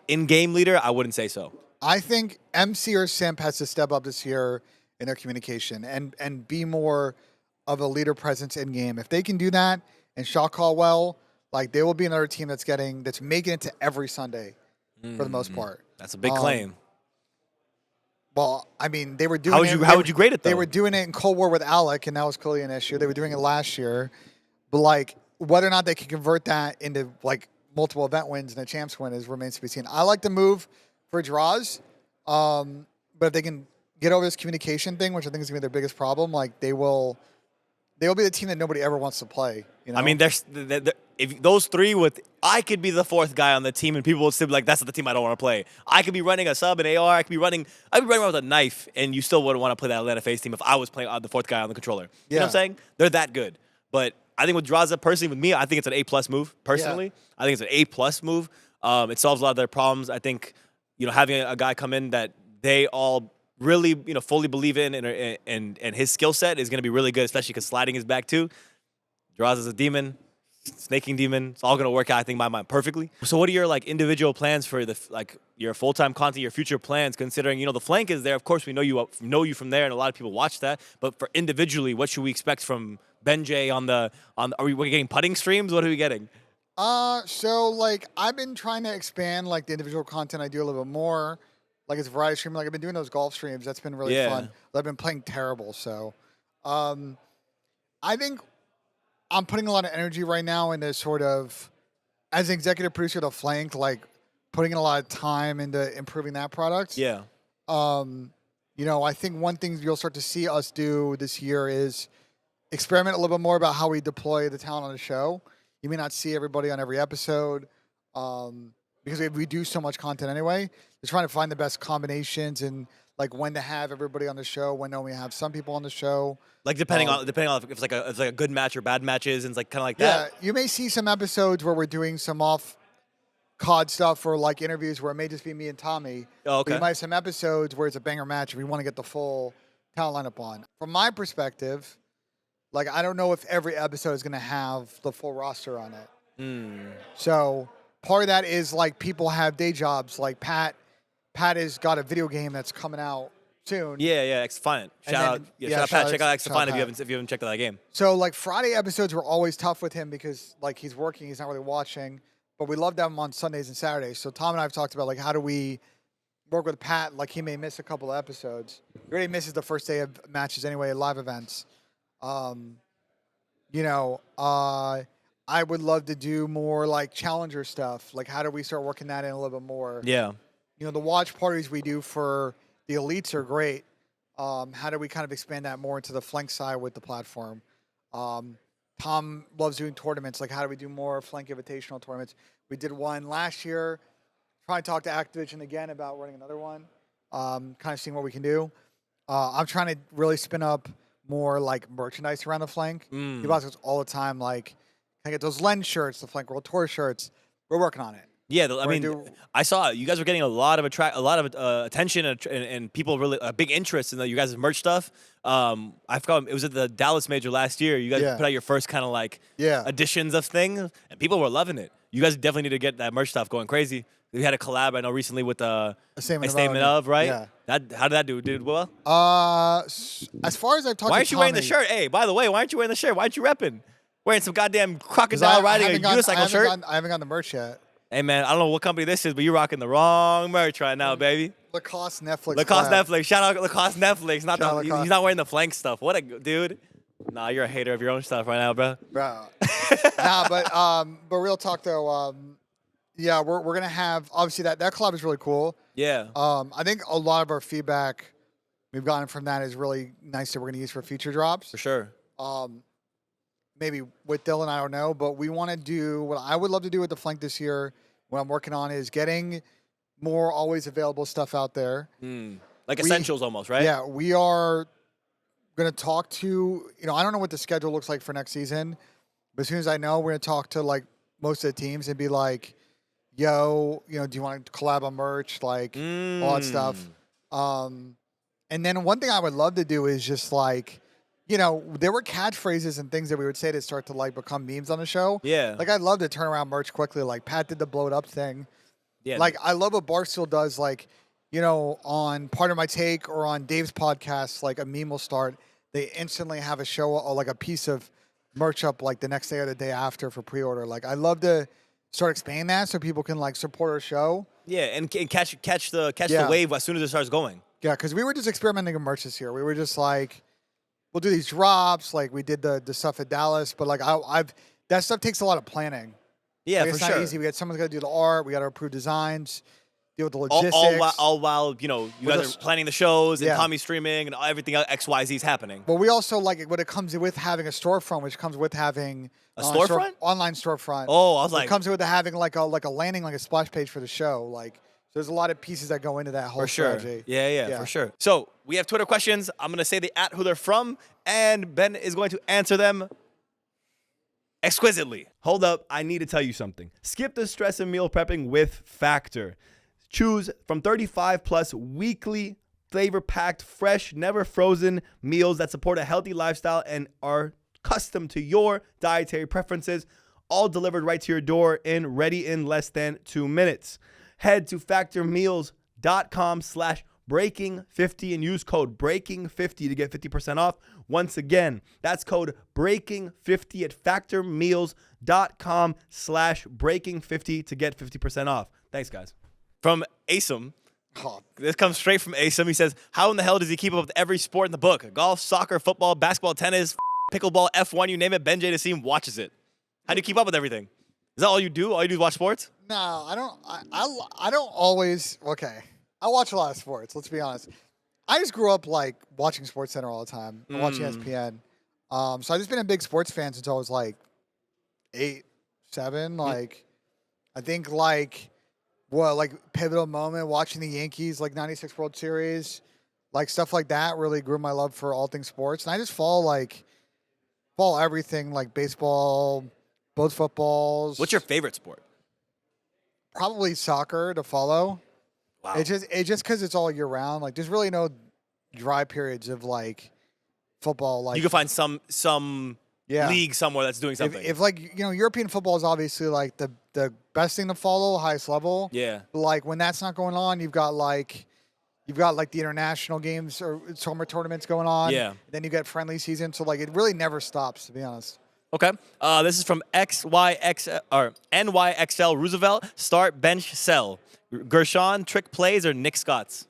in-game leader? I wouldn't say so. I think MC or Simp has to step up this year in their communication and be more of a leader presence in game. If they can do that and shot call well, like they will be another team that's making it to every Sunday for the most part. That's a big claim. Well, I mean, they were doing How would you grade it though? They were doing it in Cold War with Alec, and that was clearly an issue. They were doing it last year, but like whether or not they can convert that into like multiple event wins and a champs win remains to be seen. I like the move for Drazah, but if they can get over this communication thing, which I think is going to be their biggest problem, like they will be the team that nobody ever wants to play. I mean, if those three I could be the fourth guy on the team, and people would still be like, "That's the team I don't want to play." I could be running a sub, an AR. I could be running around with a knife, and you still wouldn't want to play that Atlanta FaZe team if I was playing the fourth guy on the controller. You know what I'm saying? They're that good. But I think with Drazah, personally, with me, I think it's an A+ move. Personally, I think it's an A+ move. It solves a lot of their problems. I think having a guy come in that they all really fully believe in and his skill set is going to be really good, especially because sliding is back too. Drazah's a demon, snaking demon. It's all going to work out, I think, in my mind perfectly. So what are your individual plans for your full-time content, your future plans, considering the flank is there? Of course, we know you from there, and a lot of people watch that. But for individually, what should we expect from Ben J on are we getting putting streams? What are we getting? So I've been trying to expand the individual content I do a little bit more. It's variety streaming. I've been doing those golf streams. That's been really fun. But I've been playing terrible. So I think I'm putting a lot of energy right now into sort of, as an executive producer of the flank, putting in a lot of time into improving that product. Yeah. I think one thing you'll start to see us do this year is experiment a little bit more about how we deploy the talent on the show. You may not see everybody on every episode because we do so much content anyway. Just trying to find the best combinations and when to have everybody on the show, when to only have some people on the show. Depending on if it's a good match or bad matches, and it's kind of like that. Yeah, you may see some episodes where we're doing some off COD stuff or interviews where it may just be me and Tommy. Oh, okay. We might have some episodes where it's a banger match if we want to get the full talent lineup on. From my perspective, I don't know if every episode is going to have the full roster on it. So part of that is people have day jobs. Pat has got a video game that's coming out soon. Yeah. Find it. And Shout out. then- Yeah, yeah, shout out shout Pat. out- Check out shout out Find if Pat. you haven't checked out that game. So like Friday episodes were always tough with him because like he's working, he's not really watching. But we love to have him on Sundays and Saturdays. So Tom and I have talked about like how do we work with Pat? Like he may miss a couple of episodes. He already misses the first day of matches anyway, live events. I would love to do more like challenger stuff. Like how do we start working that in a little bit more? Yeah. The watch parties we do for the elites are great. How do we kind of expand that more into the flank side with the platform? Tom loves doing tournaments. Like, how do we do more flank invitational tournaments? We did one last year. Trying to talk to Activision again about running another one. Kind of seeing what we can do. I'm trying to really spin up more like merchandise around the flank. People ask us all the time, like, can I get those lens shirts, the Flank World Tour shirts? We're working on it. Yeah, I saw you guys were getting a lot of attention and people really a big interest in you guys' merch stuff. I forgot it was at the Dallas Major last year. You guys put out your first kind of like editions of things, and people were loving it. You guys definitely need to get that merch stuff going crazy. We had a collab I know recently with a statement of right. Yeah. How did that do? Did it well? As far as I've talked, Why aren't you wearing the shirt? Hey, by the way, why aren't you wearing the shirt? Why aren't you repping? Wearing some goddamn crocodile riding a unicycle shirt? I haven't gotten the merch yet. Hey man, I don't know what company this is, but you're rocking the wrong merch right now, baby. Lacoste Netflix. Netflix. Shout out Lacoste Netflix. He's not wearing the flank stuff. What a dude. Nah, you're a hater of your own stuff right now, bro. Bro. But real talk though, we're gonna have obviously that collab is really cool. Yeah. I think a lot of our feedback we've gotten from that is really nice that we're gonna use for future drops. For sure. Maybe with Dylan, I don't know, but we want to do what I would love to do with the flank this year. What I'm working on is getting more always available stuff out there. Like essentials almost, right? Yeah, we are going to talk to, I don't know what the schedule looks like for next season, but as soon as I know, we're going to talk to like most of the teams and be like, yo, do you want to collab on merch? Like all that stuff. And then one thing I would love to do is just like, there were catchphrases and things that we would say to start to like become memes on the show. Yeah. Like I'd love to turn around merch quickly. Like Pat did the blow it up thing. Yeah. Like I love what Barstool does. Like, on Part of My Take or on Dave's podcast, like a meme will start. They instantly have a show or like a piece of merch up like the next day or the day after for pre-order. Like I love to start expanding that so people can like support our show. Yeah, and catch the wave as soon as it starts going. Yeah, because we were just experimenting with merch this year. We were just like, we'll do these drops, like we did the stuff at Dallas, but like that stuff takes a lot of planning. Yeah, like, for it's sure. not easy. Someone's got to do the art. We got to approve designs, deal with the logistics. All while you guys are planning the shows and Yeah. Tommy's streaming and everything else XYZ is happening. But we also like when it comes with having a storefront, which comes with having A storefront? online storefront. Oh, I was like, it comes with having like a landing, like a splash page for the show. Like there's a lot of pieces that go into that whole for sure. strategy. Yeah, for sure. So we have Twitter questions. I'm gonna say who they're from, and Ben is going to answer them exquisitely. Hold up, I need to tell you something. Skip the stress and meal prepping with Factor. Choose from 35 plus weekly flavor-packed, fresh, never frozen meals that support a healthy lifestyle and are custom to your dietary preferences, all delivered right to your door and ready in less than 2 minutes. Head to factormeals.com/breaking50 and use code breaking50 to get 50% off. Once again, that's code breaking50 at factormeals.com/breaking50 to get 50% off. Thanks, guys. From Asim. Oh, This comes straight from Asim. He says, how in the hell does he keep up with every sport in the book? Golf, soccer, football, basketball, tennis, pickleball, F1, you name it. Ben J Nissim watches it. How do you keep up with everything? Is that all you do? All you do is watch sports? no, I don't. I don't always. Okay, I watch a lot of sports. Let's be honest. I just grew up like watching SportsCenter all the time, and watching ESPN. So I just been a big sports fan since I was like 8, 7. Like, I think like pivotal moment watching the Yankees like '96 World Series, like stuff like that really grew my love for all things sports. And I just follow everything like baseball, both footballs. What's your favorite sport? Probably soccer to follow. Wow. It's just because it's all year round. Like there's really no dry periods of like football. Like You can find some league somewhere that's doing something. if like European football is obviously like the best thing to follow, highest level. Yeah. Like when that's not going on, you've got like You've got like the international games or summer tournaments going on. Yeah. Then you get friendly season. So like it really never stops, to be honest. Okay. This is from NYXL Roosevelt. Start, bench, sell. Gershon, trick plays, or Nick Scotts?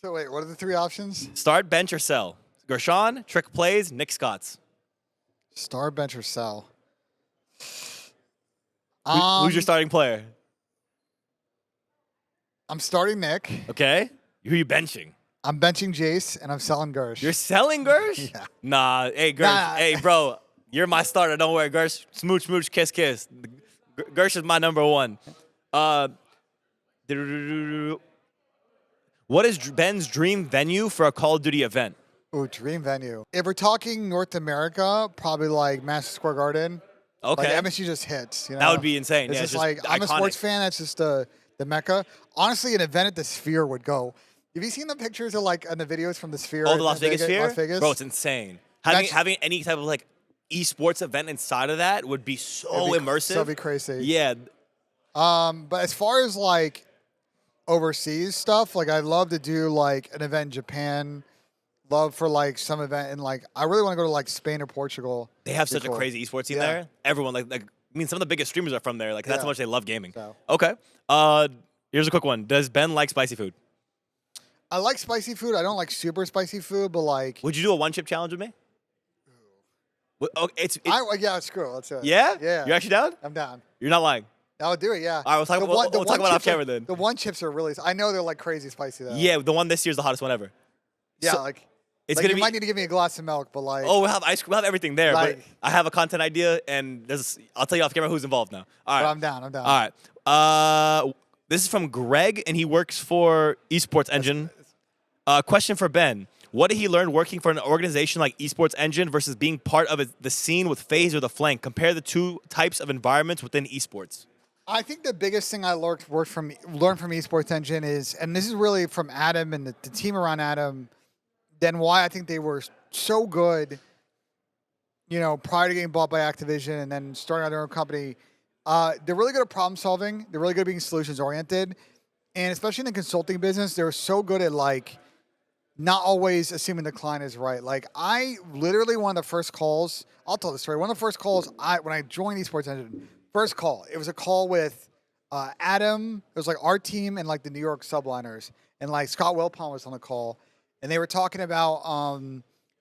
So wait, what are the 3 options? Start, bench, or sell. Gershon, trick plays, Nick Scotts. Star, bench, or sell? Who's your starting player? I'm starting Nick. Okay. Who are you benching? I'm benching Jace, and I'm selling Gursh. You're selling Gursh? Yeah. Nah. Hey, Gursh. Nah. Hey, bro. You're my starter. Don't worry, Gursh. Smooch, smooch, kiss, kiss. Gursh is my number 1. What is Ben's dream venue for a Call of Duty event? Ooh, dream venue. If we're talking North America, probably like Madison Square Garden. Okay. Like MSG just hits. You know? That would be insane. It's Yeah, just it's like, I'm a iconic. sports fan. That's just the mecca. Honestly, an event at the Sphere would go. Have you seen the pictures of like and the videos from the Sphere? Oh, in the Las Vegas Sphere? Las Vegas? Bro, it's insane. Having any type of like esports event inside of that would be so immersive. That'd be crazy. Yeah. But as far as like overseas stuff, like I'd love to do like an event in Japan. Love for like some event in like I really want to go to like Spain or Portugal. They have such a before. crazy esports scene Yeah. there. Everyone like I mean some of the biggest streamers are from there. Like that's Yeah. how much they love gaming. So. Okay. Here's a quick one. Does Ben like spicy food? I like spicy food. I don't like super spicy food, but like Would you do a 1-chip challenge with me? Okay, yeah, screw it. Let's do it. yeah? Yeah. You're actually down? I'm down. You're not lying. I would do it. Yeah. All right, we'll talk about it off camera then. The 1 chips are really. I know they're like crazy spicy though. Yeah, the one this year is the hottest one ever. Yeah. So- like It's like gonna you be. might need to give me a glass of milk, but like. Oh, we'll have ice cream. We'll have everything there. But Like- I have a content idea, and I'll tell you off camera who's involved now. All But right. I'm down. I'm down. All right. This is from Greg, and he works for Esports Engine. Question for Ben. What did he learn working for an organization like Esports Engine versus being part of the scene with FaZe or the Flank? Compare the 2 types of environments within esports. I think the biggest thing I learned from Esports Engine is, and this is really from Adam and the team around Adam, then why I think they were so good, you know, prior to getting bought by Activision and then starting out their own company. They're really good at problem solving. They're really good at being solutions oriented. And especially in the consulting business, they're so good at like not always assuming the client is right. Like I literally one of the first calls, I'll tell the story. One of the first calls when I joined Esports Engine, first call, it was a call with Adam. It was like our team and like the New York Subliners. And like Scott Wilpon was on the call. And they were talking about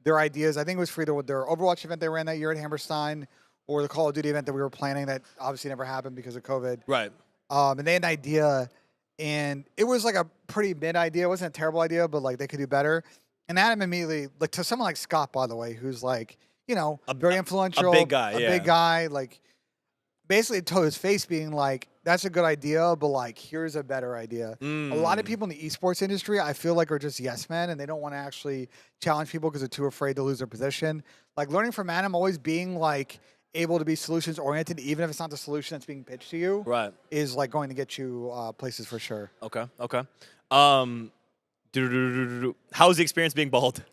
their ideas. I think it was for either their Overwatch event they ran that year at Hammerstein or the Call of Duty event that we were planning that obviously never happened because of COVID. Right. And they had an idea, and it was like a pretty mid idea. It wasn't a terrible idea, but like they could do better. And Adam immediately, like to someone like Scott, by the way, who's like, you know, very influential, big guy, a yeah. big guy, like basically to his face being like, that's a good idea, but like, here's a better idea. A lot of people in the esports industry, I feel like, are just yes men, and they don't want to actually challenge people because they're too afraid to lose their position. Like learning from Adam, always being like able to be solutions oriented, even if it's not the solution that's being pitched to you, Right. is like going to get you places for sure. Okay. How's the experience being bald?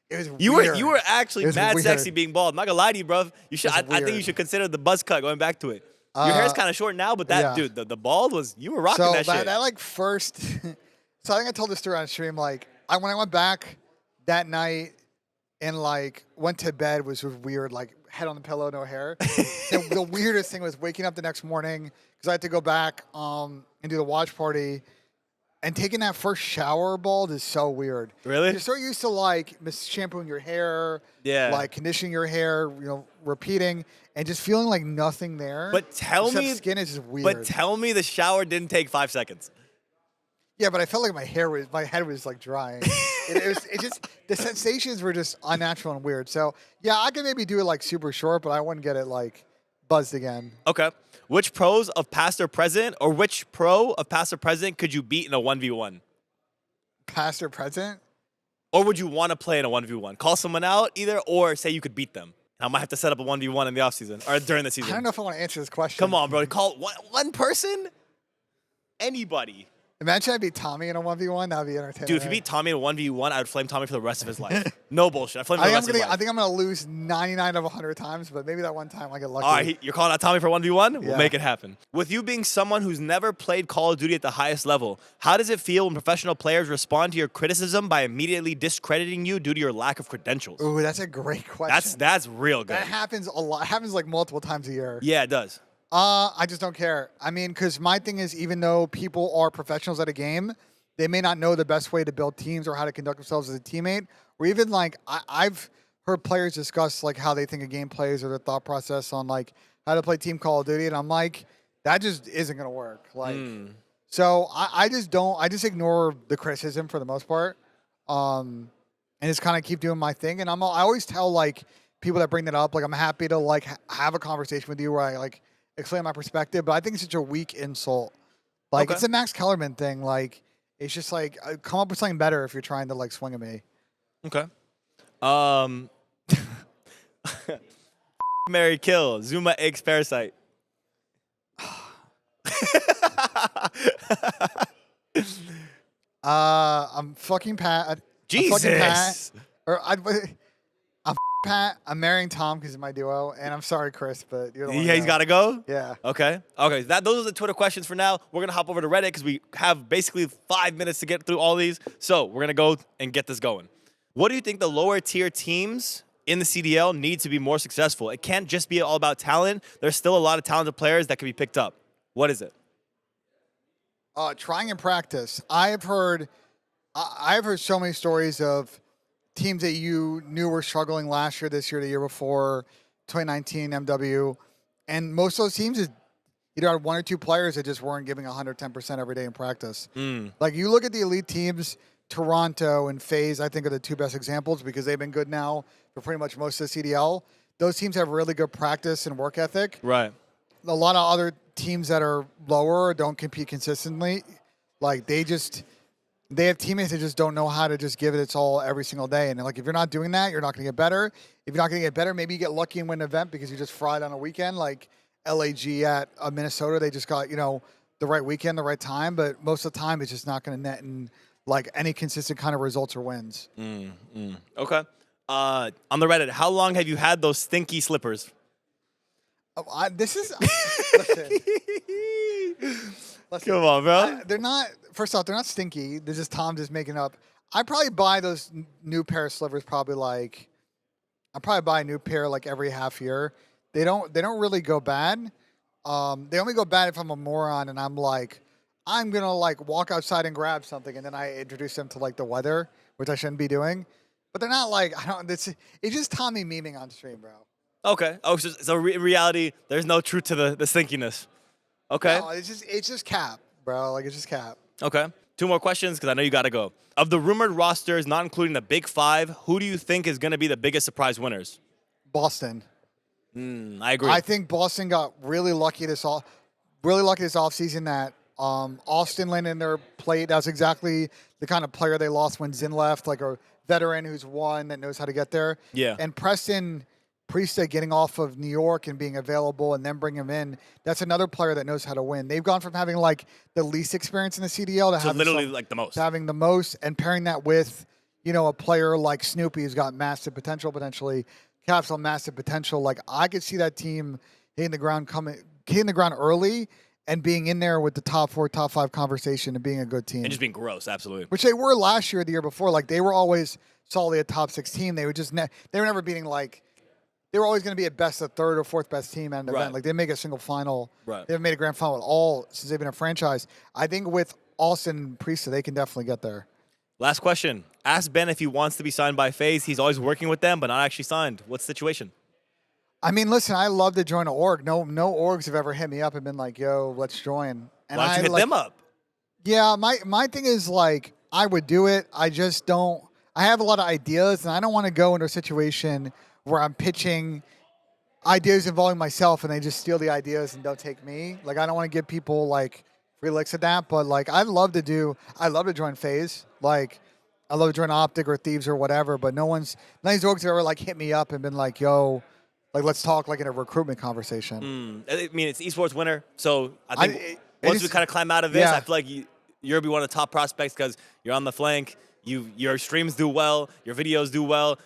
It was You weird. were actually It was mad weird. sexy being bald. I'm not gonna lie to you, bro. You should. It was I think you weird. should consider the buzz cut. Going back to it, your hair's kind of short now, but that yeah. dude, the bald was. You were rocking So that shit. that like first, so I think I told this story on stream. Like when I went back that night and like went to bed was weird. Like head on the pillow, no hair. The weirdest thing was waking up the next morning because I had to go back and do the watch party. And taking that first shower bald is so weird. Really? You're so used to like shampooing your hair, Yeah. like conditioning your hair, you know, repeating, and just feeling like nothing there. But tell except me, skin is just weird. but tell me the shower didn't take 5 seconds. Yeah, but I felt like my head was like drying. it just the sensations were just unnatural and weird. So yeah, I could maybe do it like super short, but I wouldn't get it like buzzed again. Okay. Which pros of past or present, or which pro of past or present could you beat in a 1v1? Past or present? Or would you want to play in a 1v1? Call someone out either, or say you could beat them. I might have to set up a 1v1 in the offseason or during the season. I don't know if I want to answer this question. Come on, bro. Call one person? Anybody. Imagine I beat Tommy in a 1v1. That would be entertaining. Dude, if you beat Tommy in a 1v1, I would flame Tommy for the rest of his life. No bullshit. I'd flame him I for the think, rest of his life. I think I'm going to lose 99 of 100 times, but maybe that one time I get lucky. All right, you're calling out Tommy for 1v1? Yeah. We'll make it happen. With you being someone who's never played Call of Duty at the highest level, how does it feel when professional players respond to your criticism by immediately discrediting you due to your lack of credentials? Ooh, that's a great question. That's real good. That happens a lot. It happens like multiple times a year. Yeah, it does. I just don't care. I mean, because my thing is, even though people are professionals at a game, they may not know the best way to build teams or how to conduct themselves as a teammate. Or even like I've heard players discuss like how they think a game plays or their thought process on like how to play Team Call of Duty, and I'm like, that just isn't gonna work. Like, so I just don't. I just ignore the criticism for the most part, and just kind of keep doing my thing. And I always tell like people that bring that up, like I'm happy to like have a conversation with you where I like explain my perspective. But I think it's such a weak insult. Like it's a Max Kellerman thing. Like it's just like come up with something better if you're trying to like swing at me. Okay. Marry, kill. ZooMaa, eggs, Parasite. I'm fucking Pat. Jesus. I'm fucking Pat. I'm Pat. I'm marrying Tom because he's my duo. And I'm sorry, Chris, but you're the one. Yeah, he's got to go? Yeah. Okay. Okay. Those are the Twitter questions for now. We're going to hop over to Reddit because we have basically 5 minutes to get through all these. So we're going to go and get this going. What do you think the lower tier teams in the CDL need to be more successful? It can't just be all about talent. There's still a lot of talented players that can be picked up. What is it? Trying and practice. I've heard so many stories of teams that you knew were struggling last year, this year, the year before, 2019 MW, and most of those teams either had one or two players that just weren't giving 110% every day in practice. Like you look at the elite teams, Toronto and FaZe, I think are the two best examples because they've been good now for pretty much most of the CDL. Those teams have really good practice and work ethic. Right. A lot of other teams that are lower don't compete consistently. Like they have teammates that just don't know how to just give it its all every single day. And like if you're not doing that, you're not going to get better. If you're not going to get better, maybe you get lucky and win an event because you just fried on a weekend. Like LAG at Minnesota, they just got the right weekend, the right time. But most of the time, it's just not going to net in like any consistent kind of results or wins. Okay. On the Reddit, how long have you had those stinky slippers? Listen. Come on, bro. They're not. First off, they're not stinky. They're just Tom just making up. I probably buy those new pair of slivers. I probably buy a new pair like every half year. They don't really go bad. They only go bad if I'm a moron and I'm like, I'm gonna like walk outside and grab something, and then I introduce them to like the weather, which I shouldn't be doing. But they're not like It's just Tommy memeing on stream, bro. Okay. Oh, so in reality, there's no truth to the stinkiness. Okay. No, it's just cap, bro. Like it's just cap. Okay. 2 more questions because I know you got to go. Of the rumored rosters, not including the Big Five, who do you think is going to be the biggest surprise winners? Boston. I agree. I think Boston got really lucky this offseason that Austin landed in their plate. That's exactly the kind of player they lost when Zin left, like a veteran who's won that knows how to get there. Yeah. And Preston Priesta getting off of New York and being available and then bring him in. That's another player that knows how to win. They've gone from having like the least experience in the CDL to having literally like the most. To having the most, and pairing that with, a player like Snoopy who's got massive potential, potentially Caps on massive potential. Like I could see that team hitting the ground early and being in there with the top 4, top 5 conversation and being a good team. And just being gross, absolutely. Which they were last year, the year before. Like they were always solidly a top 6 team. They were just they were never beating like. They were always going to be at best the 3rd or 4th best team at an event. Like they make a single final. Right. They've made a grand final at all since they've been a franchise. I think with Austin and Priesta, they can definitely get there. Last question. Ask Ben if he wants to be signed by FaZe. He's always working with them, but not actually signed. What's the situation? I mean, listen, I love to join an org. No orgs have ever hit me up and been like, yo, let's join. And Why don't you hit them up? Yeah, my thing is like, I would do it. I just don't. I have a lot of ideas, and I don't want to go into a situation where I'm pitching ideas involving myself and they just steal the ideas and don't take me. Like, I don't want to give people like free licks at that, but like I'd love to join FaZe. Like I love to join OpTic or Thieves or whatever, but none of these orgs have ever like hit me up and been like, yo, like let's talk like in a recruitment conversation. I mean, it's esports winter, so I think once we kind of climb out of this, I feel like you you're be one of the top prospects because you're on the flank. Your streams do well. Your videos do well.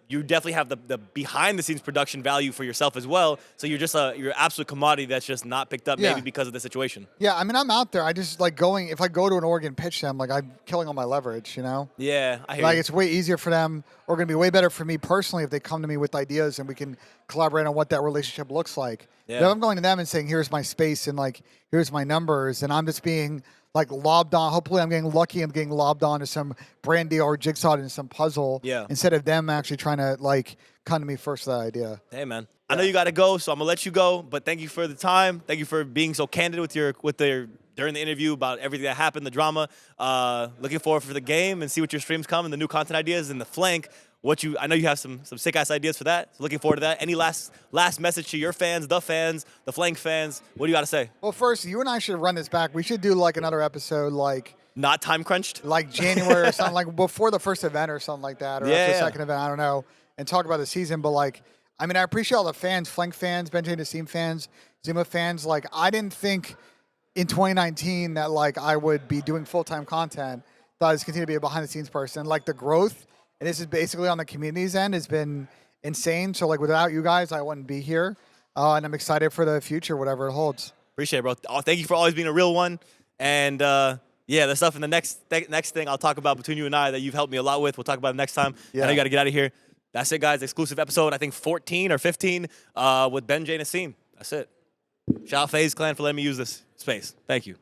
You definitely have the behind the scenes production value for yourself as well. So you're just you're absolute commodity that's just not picked up maybe because of the situation. Yeah, I mean, I'm out there. I just like going. If I go to an org and pitch them, like I'm killing all my leverage. You know. Yeah, I hear like you. it's way easier for them, or going to be way better for me personally if they come to me with ideas and we can collaborate on what that relationship looks like. Yeah. If I'm going to them and saying, "Here's my space," and like, "Here's my numbers," and I'm just being like lobbed on. Hopefully, I'm getting lucky. I'm getting lobbed on to some brand deal or jigsaw in some puzzle. Yeah. Instead of them actually trying to like come to me first for that idea. Hey man, I know you got to go, so I'm gonna let you go. But thank you for the time. Thank you for being so candid during the interview about everything that happened, the drama. Looking forward for the game and see what your streams come and the new content ideas and the flank. I know you have some sick ass ideas for that. So looking forward to that. Any last message to your fans, the flank fans? What do you got to say? Well, first, you and I should run this back. We should do like another episode, like Not time crunched. like January or something, like before the first event or something like that, or after the second event. I don't know, and talk about the season. But like, I mean, I appreciate all the fans, flank fans, Ben J Nissim fans, ZooMaa fans. Like, I didn't think in 2019 that like I would be doing full-time content. Thought I was continue to be a behind-the-scenes person. Like the growth, and this is basically on the community's end, has been insane. So like without you guys, I wouldn't be here. And I'm excited for the future, whatever it holds. Appreciate it, bro. Thank you for always being a real one. And yeah, the stuff in the next thing I'll talk about between you and I that you've helped me a lot with. We'll talk about it next time. Yeah. I know you got to get out of here. That's it, guys. Exclusive episode, I think 14 or 15 with Ben J Nissim. That's it. Shout out FaZe Clan for letting me use this space. Thank you.